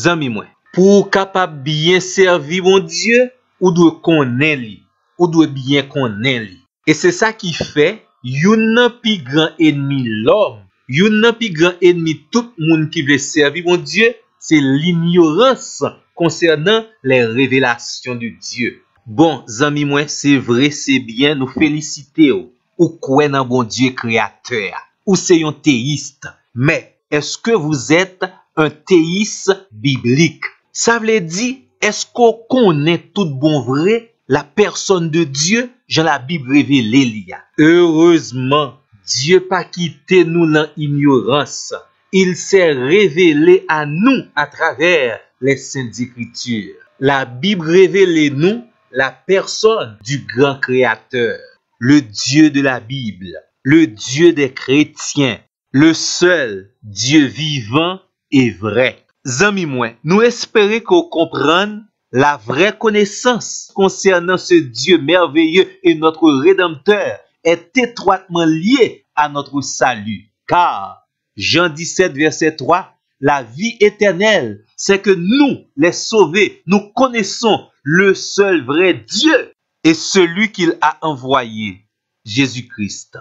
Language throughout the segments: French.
Zami moi, pour capable bien servir mon Dieu, ou doit connaître lui, ou doit bien connaître lui. Et c'est ça qui fait yon pi grand ennemi l'homme, yon pi grand ennemi tout monde qui veut servir mon Dieu, c'est l'ignorance concernant les révélations de Dieu. Bon, zami moi, c'est vrai, c'est bien, nous féliciter ou croire dans bon Dieu créateur, ou c'est un théiste. Mais est-ce que vous êtes un théiste biblique? Ça veut dire, est-ce qu'on connaît tout bon vrai la personne de Dieu, dans la Bible révélée lia? Heureusement, Dieu pas quitté nous dans l'ignorance. Il s'est révélé à nous à travers les Saintes Écritures. La Bible révèle nous la personne du grand créateur, le Dieu de la Bible, le Dieu des chrétiens, le seul Dieu vivant et vrai. Zami moi, nous espérons qu'on comprenne la vraie connaissance concernant ce Dieu merveilleux et notre Rédempteur est étroitement liée à notre salut. Car Jean 17, verset 3, la vie éternelle, c'est que nous, les sauvés, nous connaissons le seul vrai Dieu et celui qu'il a envoyé, Jésus-Christ.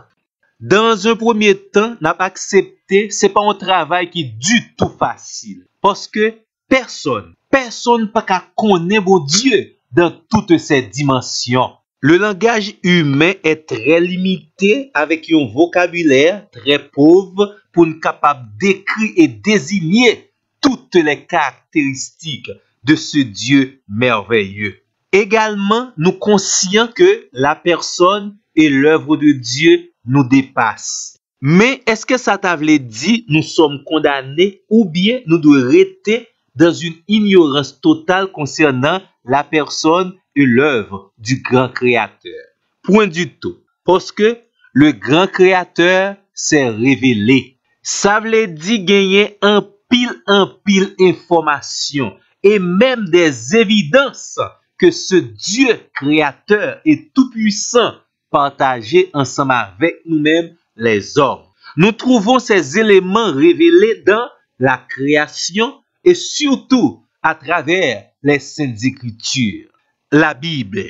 Dans un premier temps, n'a pas accepté, c'est pas un travail qui est du tout facile. Parce que personne pas qu'à connaître mon Dieu dans toutes ses dimensions. Le langage humain est très limité avec un vocabulaire très pauvre pour nous capable d'écrire et désigner toutes les caractéristiques de ce Dieu merveilleux. Également, nous conscients que la personne et l'œuvre de Dieu nous dépassent. Mais est-ce que ça t'avait dit nous sommes condamnés ou bien nous devons rester dans une ignorance totale concernant la personne et l'œuvre du grand créateur? Point du tout. Parce que le grand créateur s'est révélé. Ça veut dire gagner un pile information et même des évidences que ce Dieu créateur et tout-puissant partagé ensemble avec nous-mêmes les hommes. Nous trouvons ces éléments révélés dans la création et surtout à travers les Saintes Écritures. La Bible,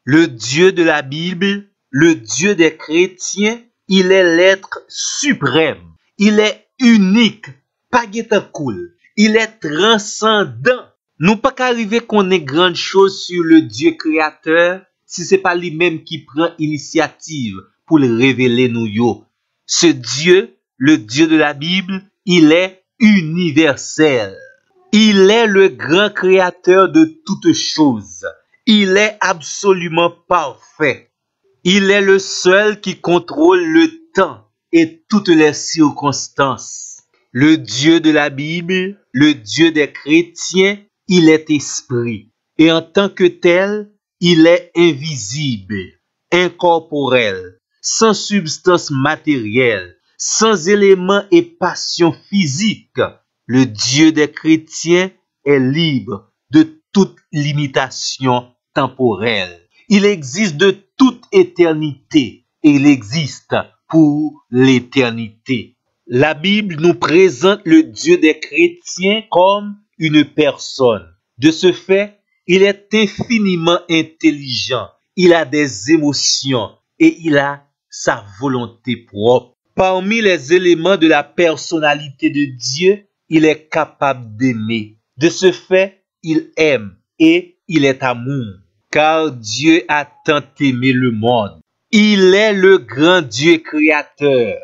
le Dieu de la Bible, le Dieu des chrétiens, il est l'être suprême. Il est unique, pas cool. Il est transcendant. Nous pas qu'arriver qu'on ait grande chose sur le Dieu créateur si c'est pas lui-même qui prend initiative pour le révéler nous yo. Ce Dieu, le Dieu de la Bible, il est universel. Il est le grand créateur de toutes choses. Il est absolument parfait. Il est le seul qui contrôle le temps et toutes les circonstances. Le Dieu de la Bible, le Dieu des chrétiens, il est esprit. Et en tant que tel, il est invisible, incorporel, sans substance matérielle, sans éléments et passions physiques. Le Dieu des chrétiens est libre de toute limitation temporelle. Il existe de toute éternité et il existe pour l'éternité. La Bible nous présente le Dieu des chrétiens comme une personne. De ce fait, il est infiniment intelligent, il a des émotions et il a sa volonté propre. Parmi les éléments de la personnalité de Dieu, il est capable d'aimer. De ce fait, il aime et il est amour. Car Dieu a tant aimé le monde. Il est le grand Dieu créateur.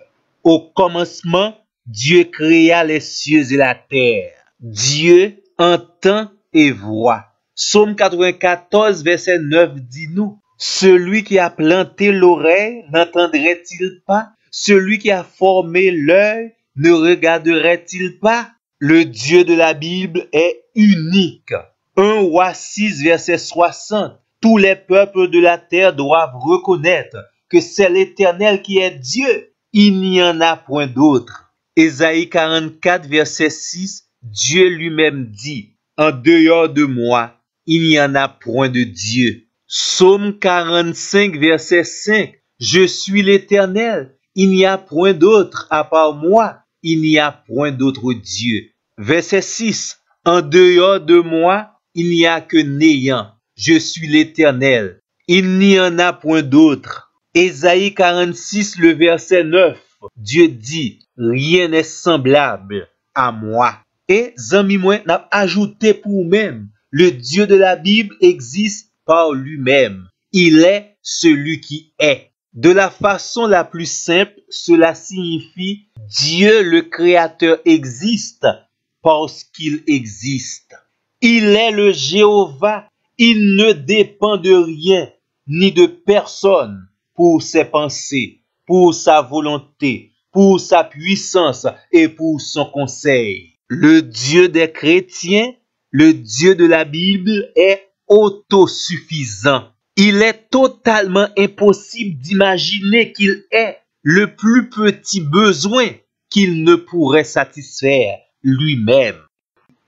Au commencement, Dieu créa les cieux et la terre. Dieu entend et voit. Psaume 94, verset 9 dit nous, celui qui a planté l'oreille n'entendrait-il pas? Celui qui a formé l'œil ne regarderait-il pas? Le Dieu de la Bible est unique. 1 Roi 6, verset 60. Tous les peuples de la terre doivent reconnaître que c'est l'Éternel qui est Dieu. Il n'y en a point d'autre. Ésaïe 44, verset 6. Dieu lui-même dit, en dehors de moi, il n'y en a point de Dieu. Psaume 45, verset 5. Je suis l'Éternel. Il n'y a point d'autre à part moi. Il n'y a point d'autre Dieu. Verset 6. En dehors de moi, il n'y a que néant. Je suis l'Éternel. Il n'y en a point d'autre. Ésaïe 46, le verset 9. Dieu dit, rien n'est semblable à moi. Et, zami moi, n'a ajouté pour même, le Dieu de la Bible existe par lui-même. Il est celui qui est. De la façon la plus simple, cela signifie Dieu le Créateur existe parce qu'il existe. Il est le Jéhovah. Il ne dépend de rien ni de personne pour ses pensées, pour sa volonté, pour sa puissance et pour son conseil. Le Dieu des chrétiens, le Dieu de la Bible est autosuffisant. Il est totalement impossible d'imaginer qu'il ait le plus petit besoin qu'il ne pourrait satisfaire lui-même.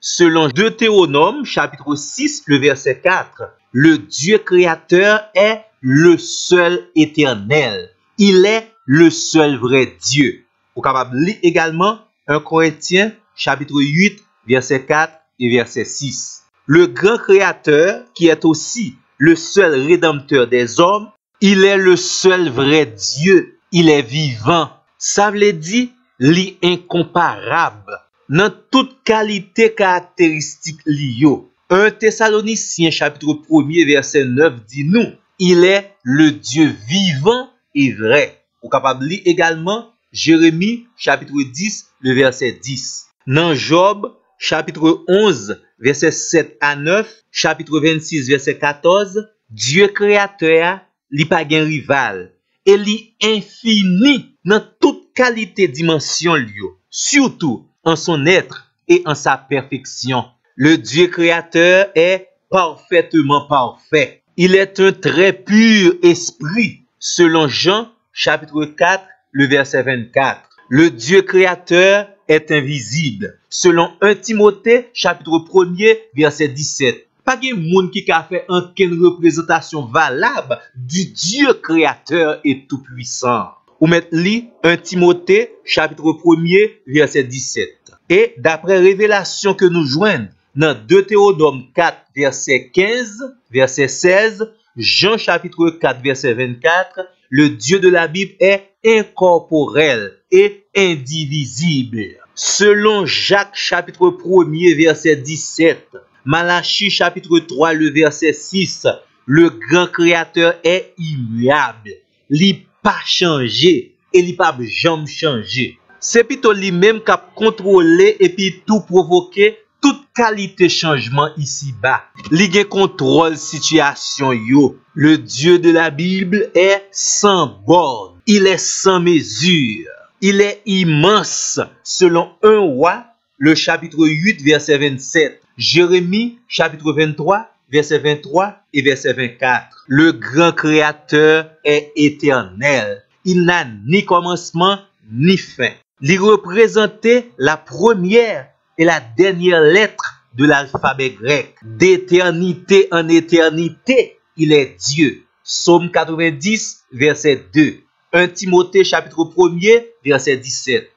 Selon Deutéronome, chapitre 6, le verset 4, le Dieu créateur est le seul éternel. Il est le seul vrai Dieu. Vous êtes capable de lire également 1 Corinthiens, chapitre 8, verset 4 et verset 6. Le grand créateur, qui est aussi le seul rédempteur des hommes, il est le seul vrai Dieu. Il est vivant. Ça veut dire, l'incomparable. Dans toute qualité caractéristique liée. 1 Thessaloniciens chapitre 1er verset 9 dit nous, il est le Dieu vivant et vrai. Vous êtes capable de lire également Jérémie chapitre 10 le verset 10. Dans Job chapitre 11 verset 7 à 9, chapitre 26 verset 14, Dieu créateur li pa gen rival et li infini dans toute qualité dimension liyo, surtout en son être et en sa perfection. Le Dieu créateur est parfaitement parfait. Il est un très pur esprit, selon Jean, chapitre 4, le verset 24. Le Dieu créateur est invisible, selon 1 Timothée, chapitre 1er, verset 17. Pas de monde qui a fait aucune représentation valable du Dieu créateur et tout-puissant. Ou mettre li 1 Timothée, chapitre 1er, verset 17. Et d'après révélation que nous joignons dans Deutéronome 4, verset 15, verset 16, Jean chapitre 4, verset 24, le Dieu de la Bible est incorporel et indivisible. Selon Jacques chapitre 1er, verset 17, Malachie chapitre 3, le verset 6, le grand créateur est immuable. Il pas changé et il pas jamais changé. C'est plutôt lui-même qui a contrôlé et puis tout provoqué toute qualité changement ici-bas. Il contrôle situation yo. Le Dieu de la Bible est sans borne. Il est sans mesure. Il est immense. Selon 1 Roi, le chapitre 8, verset 27. Jérémie, chapitre 23, verset 23 et verset 24. Le grand créateur est éternel. Il n'a ni commencement ni fin. Il représentait la première et la dernière lettre de l'alphabet grec. D'éternité en éternité, il est Dieu. Psaume 90, verset 2. 1 Timothée, chapitre 1er, verset 17.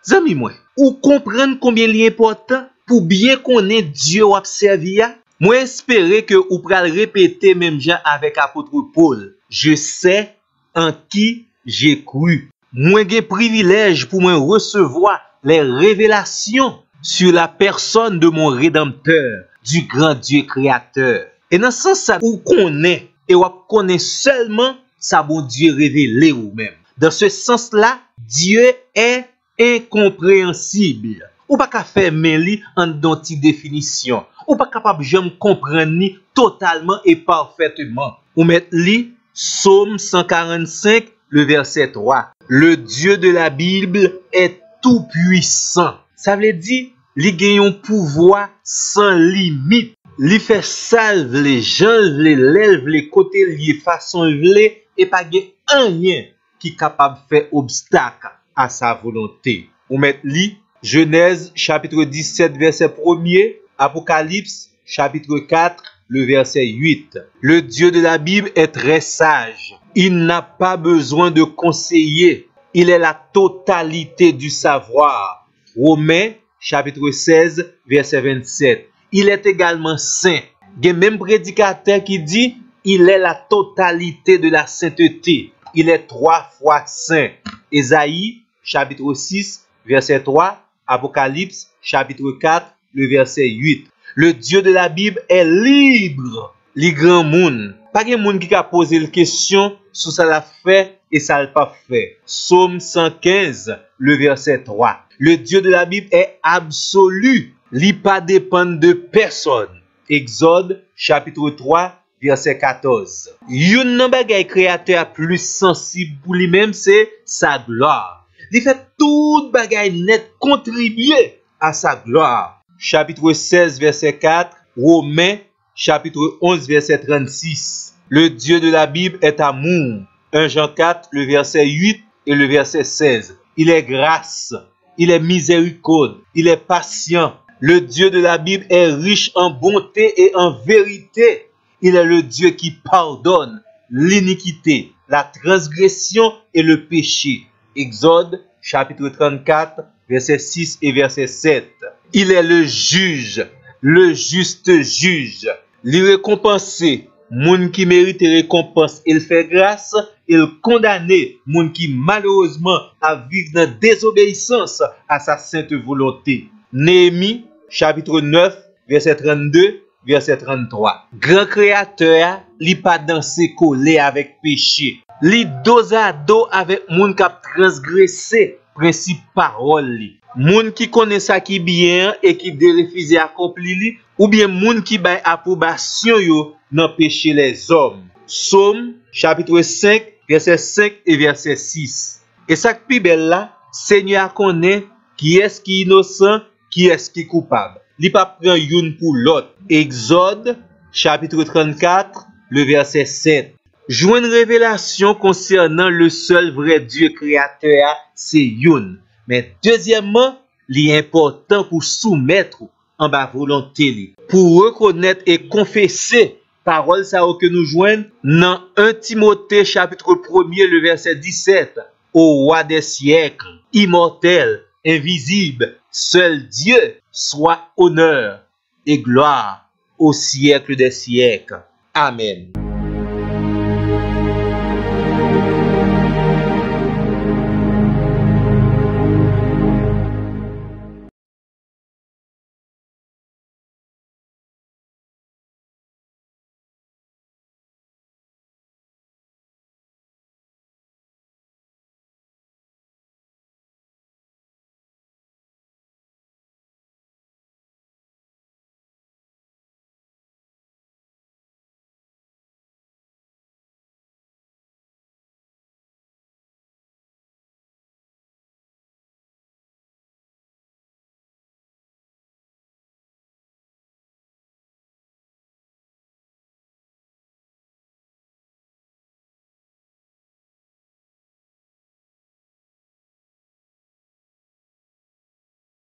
Zami moi, ou comprendre combien il est important pour bien connaître Dieu ou observer. Moi espérer que ou pral répéter même gens avec apôtre Paul. Je sais en qui j'ai cru. Moi j'ai privilège pour moi recevoir les révélations sur la personne de mon rédempteur, du grand Dieu créateur. Et dans ce sens, ou connaît et ou connaît seulement sa bon Dieu révélé ou même. Dans ce sens-là, Dieu est incompréhensible. Ou pas qu'à faire mêler en donti définition. Ou pas capable de comprendre ni totalement et parfaitement. Ou mettre li Psaume 145, le verset 3. Le Dieu de la Bible est tout puissant. Ça veut dire, li gen un pouvoir sans limite. Li fait salve les gens, les lèvres, les côtés, les façons vle, et pas gen rien qui est capable de faire obstacle à sa volonté. Ou mettre li Genèse chapitre 17 verset 1er, Apocalypse chapitre 4 le verset 8. Le Dieu de la Bible est très sage. Il n'a pas besoin de conseiller. Il est la totalité du savoir. Romains chapitre 16 verset 27. il est également saint. Il y a même prédicateur qui dit, il est la totalité de la sainteté. Il est 3 fois saint. Ésaïe, chapitre 6, verset 3. Apocalypse, chapitre 4, le verset 8. Le Dieu de la Bible est libre. Les grands monde. Pas de monde qui a posé la question sur ça l'a fait et ça l'a pas fait. Psaume 115, le verset 3. Le Dieu de la Bible est absolu. Il pas dépend de personne. Exode, chapitre 3, verset 14. Yon nan bagay créateur plus sensible pour lui-même, c'est sa gloire. Il fait tout bagay net contribuer à sa gloire. Chapitre 16, verset 4, Romains, chapitre 11, verset 36. Le Dieu de la Bible est amour. 1 Jean 4, le verset 8 et le verset 16. Il est grâce, il est miséricorde, il est patient. Le Dieu de la Bible est riche en bonté et en vérité. Il est le Dieu qui pardonne l'iniquité, la transgression et le péché. Exode, chapitre 34, verset 6 et verset 7. Il est le juge, le juste juge. Il récompense moun qui mérite récompense, il fait grâce, il condamne moun qui malheureusement a vivre dans désobéissance à sa sainte volonté. Néhémie, chapitre 9, verset 32, verset 33. Grand créateur, li pas dansé collé avec péché. Li dos à dos avec moun qui a transgressé principe parole li. Moun qui connaît ça qui bien et qui refuse accomplir li, ou bien moun qui bay approbation yo dans péché les hommes. Psaume chapitre 5 verset 5 et verset 6. Et ça qui belle là, Seigneur connaît qui est qui innocent, qui est qui coupable. Li pa prend youn pour l'autre. Exode chapitre 34 le verset 7. Joindre révélation concernant le seul vrai Dieu créateur, c'est youn. Mais deuxièmement, li important pour soumettre en bas volonté li. Pour reconnaître et confesser parole ça que nous joignent dans 1 Timothée chapitre 1er le verset 17. Au roi des siècles, immortel, invisible, seul Dieu, soit honneur et gloire au siècle des siècles. Amen.